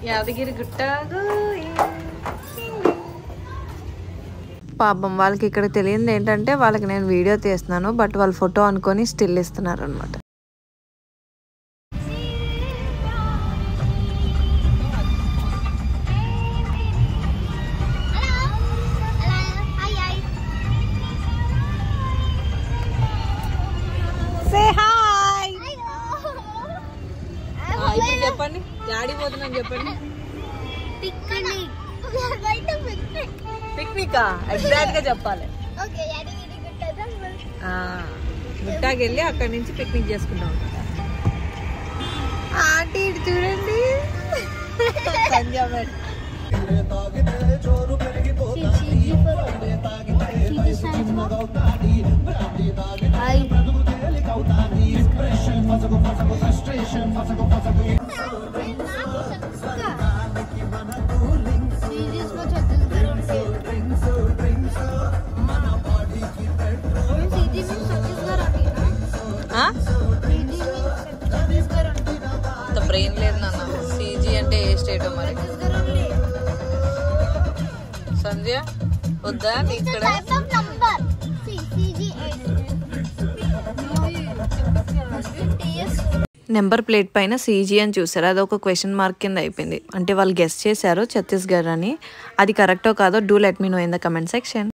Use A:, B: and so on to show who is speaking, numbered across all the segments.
A: యాదగిరి గుట్ట. పాపం వాళ్ళకి ఇక్కడ తెలియదు ఏంటంటే వాళ్ళకి నేను వీడియో తీస్తున్నాను, బట్ వాళ్ళు ఫోటో అనుకొని స్టిల్ ఇస్తున్నారు అనమాట. చెప్పండి యాడికి పోతున్నాను చెప్పండి. పిక్నికా ఎగ్జాక్ట్ గా చెప్పాలి. గుట్టాకి వెళ్ళి అక్కడి నుంచి పిక్నిక్ చేసుకుంటాం. ఆంటీ ఇటు చూడండి. బ్రెయిన్ లేదు నాన్న. సీజీ అంటే ఏ స్టేటో మరి. సంధ్య వద్దా ఇక్కడ నెంబర్ ప్లేట్ పైన సీజీ అని చూసారు, అది ఒక క్వశ్చన్ మార్క్ కింద అయిపోయింది. అంటే వాళ్ళు గెస్ చేశారు ఛత్తీస్గఢ్ అని. అది కరెక్టో కాదో do let me know in the comment section.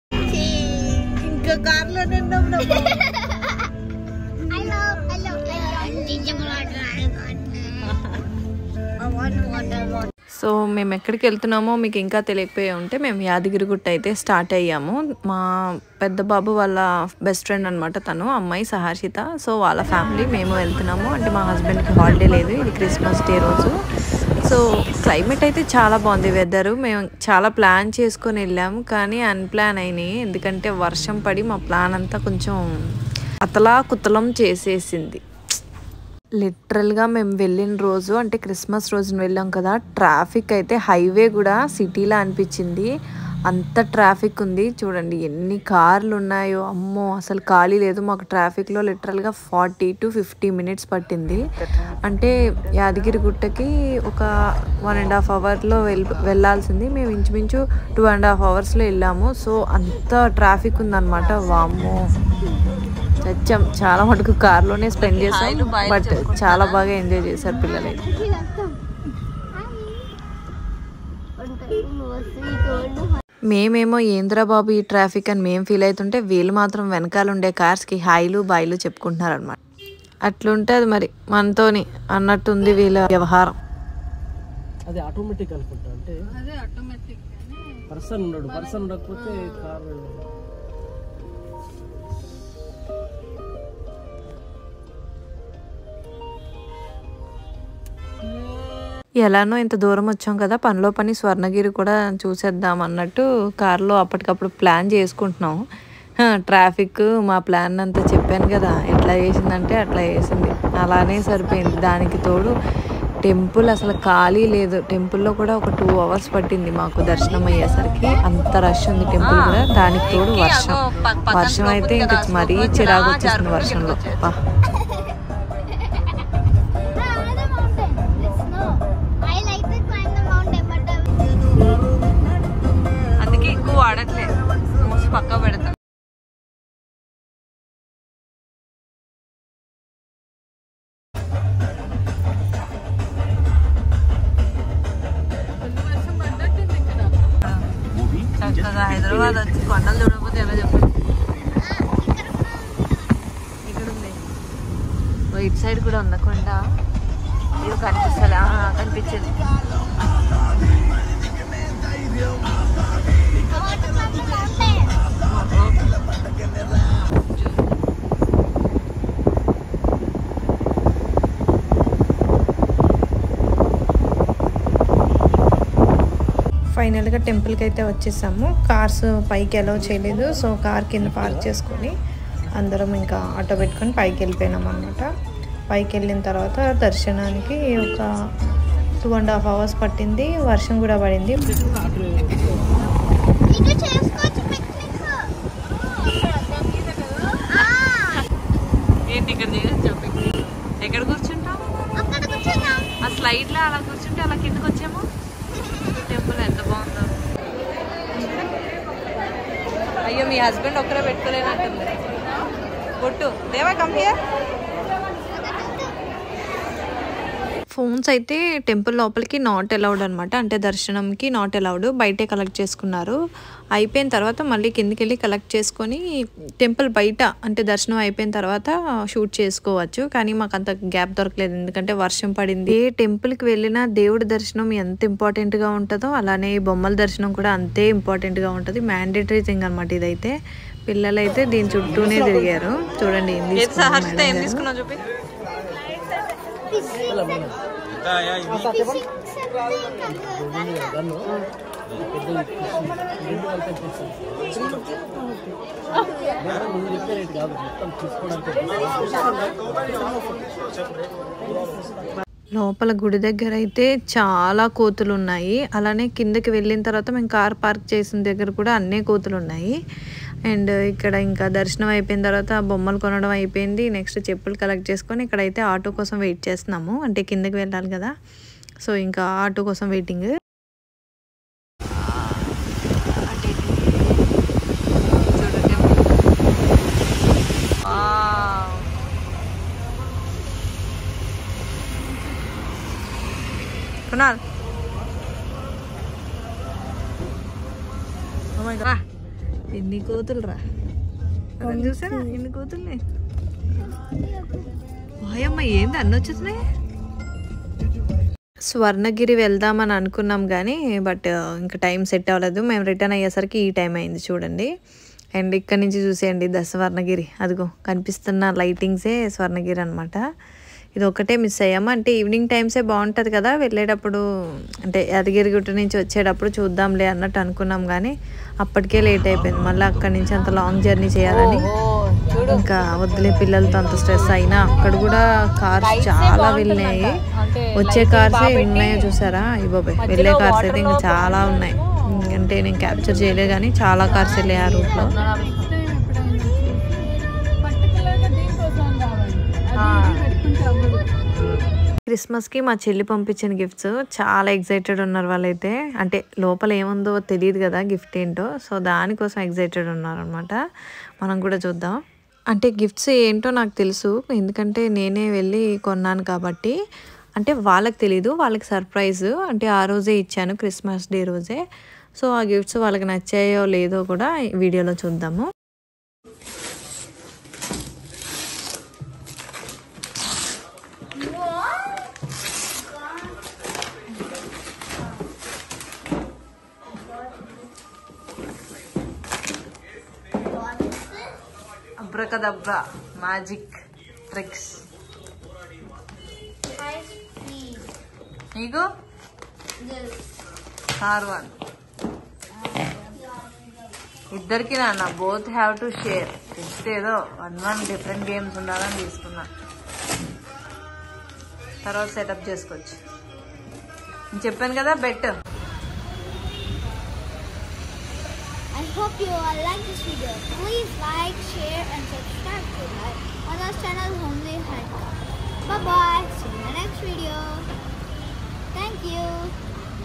A: ఇంకా కార్లో సో మేము ఎక్కడికి వెళ్తున్నామో మీకు ఇంకా తెలియకపోయి ఉంటే, మేము యాదగిరిగుట్ట అయితే స్టార్ట్ అయ్యాము. మా పెద్ద బాబు వాళ్ళ బెస్ట్ ఫ్రెండ్ అనమాట తను, అమ్మాయి సహర్షిత. సో వాళ్ళ ఫ్యామిలీ మేము వెళ్తున్నాము. అంటే మా హస్బెండ్కి హాలిడే లేదు, ఇది క్రిస్మస్ డే రోజు. సో క్లైమేట్ అయితే చాలా బాగుంది, వెదరు. మేము చాలా ప్లాన్ చేసుకొని వెళ్ళాము, కానీ అన్ప్లాన్ అయినాయి. ఎందుకంటే వర్షం పడి మా ప్లాన్ అంతా కొంచెం అతలా కుతలం చేసేసింది. లిటరల్గా మేము వెళ్ళిన రోజు అంటే క్రిస్మస్ రోజున వెళ్ళాం కదా, ట్రాఫిక్ అయితే హైవే కూడా సిటీలా అనిపించింది. అంత ట్రాఫిక్ ఉంది చూడండి, ఎన్ని కార్లు ఉన్నాయో. అమ్మో అసలు ఖాళీ లేదు. మాకు ట్రాఫిక్లో లిటరల్గా 40 to 50 minutes పట్టింది. అంటే యాదగిరిగుట్టకి ఒక 1.5 hourలో వెళ్ళాల్సింది, మేము ఇంచుమించు 2.5 hours వెళ్ళాము. సో అంత ట్రాఫిక్ ఉందన్నమాట. వామ్మో చచ్చాం. చాలా మటుకు కార్లోనే స్పెండ్ చేసాం, బట్ చాలా బాగా ఎంజాయ్ చేశారు పిల్లలు. మేమేమో ఏంద్రా బాబు ఈ ట్రాఫిక్ అని మేము ఫీల్ అవుతుంటే, వీళ్ళు మాత్రం వెనకాల ఉండే కార్స్కి హాయిలు బాయిలు చెప్పుకుంటున్నారు అనమాట. అట్లుంటుంది మరి మనతోని అన్నట్టుంది వీళ్ళ వ్యవహారం.
B: అది ఆటోమేటిక్ అనుకుంటా. అంటే పర్సన్ ఉండడు, పర్సన్ ఉండకపోతే కార్
A: ఎలానో ఇంత దూరం వచ్చాం కదా, పనిలో పని స్వర్ణగిరి కూడా చూసేద్దాం అన్నట్టు కార్లో అప్పటికప్పుడు ప్లాన్ చేసుకుంటున్నాం. ట్రాఫిక్ మా ప్లాన్ అంతా చెప్పాను కదా, ఎట్లా చేసిందంటే అట్లా చేసింది. అలానే సరిపోయింది. దానికి తోడు టెంపుల్ అసలు ఖాళీ లేదు. టెంపుల్లో కూడా ఒక 2 hours పట్టింది మాకు దర్శనం అయ్యేసరికి. అంత రష్ ఉంది టెంపుల్ కూడా. దానికి తోడు వర్షం అయితే ఇంకా మరీ చిరాకు వచ్చేసింది వర్షంలో. అందుకే ఎక్కువ వాడట్లే, మూసి పక్క పెడతా. చక్కగా హైదరాబాద్ వచ్చి కొండలు చూడకపోతే ఎలా చెప్పండి. ఇక్కడ ఉంది, ఇటు సైడ్ కూడా ఉందా కొండ? ఇది కనిపిస్తలే, కనిపించింది. ఫైనల్గా టెంపుల్కి అయితే వచ్చేసాము. కార్స్ పైకి అలౌ చేయలేదు, సో కార్ కింద పార్క్ చేసుకొని అందరం ఇంకా ఆటో పెట్టుకొని పైకి వెళ్ళిపోయినాం అనమాట. పైకి వెళ్ళిన తర్వాత దర్శనానికి ఒక 2.5 hours పట్టింది. వర్షం కూడా పడింది. ఏంటి ఇక్కడ ఎక్కడ కూర్చుంటాం? అసలు స్లైడ్ లో అలా కూర్చుంటే అలా కిందకి వచ్చాము. టెంపుల్ ఎంత బాగుందో. అయ్యో మీ హస్బెండ్ ఒక్కరే పెట్టుకోలేనట్టుంది. బొట్టు దేవా కమ్ హియర్. ఫోన్స్ అయితే టెంపుల్ లోపలికి నాట్ అలౌడ్ అనమాట. అంటే దర్శనంకి నాట్ అలౌడ్. బయటే కలెక్ట్ చేసుకున్నారు. అయిపోయిన తర్వాత మళ్ళీ కిందికి వెళ్ళి కలెక్ట్ చేసుకొని టెంపుల్ బయట అంటే దర్శనం అయిపోయిన తర్వాత షూట్ చేసుకోవచ్చు. కానీ మాకు అంత గ్యాప్ దొరకలేదు, ఎందుకంటే వర్షం పడింది. ఏ టెంపుల్కి వెళ్ళినా దేవుడి దర్శనం ఎంత ఇంపార్టెంట్గా ఉంటుందో అలానే బొమ్మల దర్శనం కూడా అంతే ఇంపార్టెంట్గా ఉంటుంది. మ్యాండేటరీ థింగ్ అనమాట ఇదైతే. పిల్లలైతే దీని చుట్టూనే తిరిగారు. చూడండి ఏం తీసుకున్నావు చూపి. లోపల గుడి దగ్గర అయితే చాలా కోతులు ఉన్నాయి. అలానే కిందకి వెళ్ళిన తర్వాత మేము కార్ పార్క్ చేసిన దగ్గర కూడా అన్నీ కోతులు ఉన్నాయి. అండ్ ఇక్కడ ఇంకా దర్శనం అయిపోయిన తర్వాత బొమ్మలు కొనడం అయిపోయింది. నెక్స్ట్ చెప్పులు కలెక్ట్ చేసుకొని ఇక్కడైతే ఆటో కోసం వెయిట్ చేస్తున్నాము. అంటే కిందకి వెళ్ళాలి కదా, సో ఇంకా ఆటో కోసం వెయిటింగ్. కునాల్ ఎన్ని కోతులు రా, చూసారా ఎన్ని కోతుల్ని. వాయమ్మ ఏంది అన్నీ వచ్చేసినాయి. స్వర్ణగిరి వెళ్దామని అనుకున్నాం కానీ బట్ ఇంకా టైం సెట్ అవ్వలేదు. మేము రిటర్న్ అయ్యేసరికి ఈ టైం అయింది చూడండి. అండ్ ఇక్కడ నుంచి చూసేయండి స్వర్ణగిరి, అదిగో కనిపిస్తున్న లైటింగ్సే స్వర్ణగిరి అనమాట. ఇది ఒకటే మిస్ అయ్యాము. అంటే ఈవినింగ్ టైమ్సే బాగుంటుంది కదా వెళ్ళేటప్పుడు, అంటే యాదగిరిగుట్ట నుంచి వచ్చేటప్పుడు చూద్దాంలే అన్నట్టు అనుకున్నాం కానీ అప్పటికే లేట్ అయిపోయింది. మళ్ళీ అక్కడి నుంచి అంత లాంగ్ జర్నీ చేయాలని ఇంకా వద్దులే పిల్లలతో అంత స్ట్రెస్ అయినా. అక్కడ కూడా కార్స్ చాలా వెళ్ళినాయి. వచ్చే కార్సే ఉన్నాయో చూసారా, ఇవ్వబోయ్ వెళ్ళే కార్స్ అయితే ఇంకా చాలా ఉన్నాయి. అంటే నేను క్యాప్చర్ చేయలే కానీ చాలా కార్స్ వెళ్ళాయి ఆ రూట్లో. క్రిస్మస్కి మా చెల్లి పంపించిన గిఫ్ట్స్ చాలా ఎక్సైటెడ్ ఉన్నారు వాళ్ళైతే. అంటే లోపల ఏముందో తెలియదు కదా గిఫ్ట్ ఏంటో, సో దానికోసం ఎక్సైటెడ్ ఉన్నారనమాట. మనం కూడా చూద్దాం. అంటే గిఫ్ట్స్ ఏంటో నాకు తెలుసు, ఎందుకంటే నేనే వెళ్ళి కొన్నాను కాబట్టి. అంటే వాళ్ళకి తెలీదు, వాళ్ళకి సర్ప్రైజ్. అంటే ఆ రోజే ఇచ్చాను, క్రిస్మస్ డే రోజే. సో ఆ గిఫ్ట్స్ వాళ్ళకి నచ్చాయో లేదో కూడా వీడియోలో చూద్దాము. Abracadabra magic tricks. నీకు R1 ఇద్దరికి నాన్న both have to share. Just ఏదో 1 డిఫరెంట్ గేమ్స్ ఉండాలని తీసుకున్నా, తర్వాత సెటప్ చేసుకోవచ్చు. నేను చెప్పాను కదా bet.
C: I hope you all like this video. Please like, share and subscribe to our channel Homely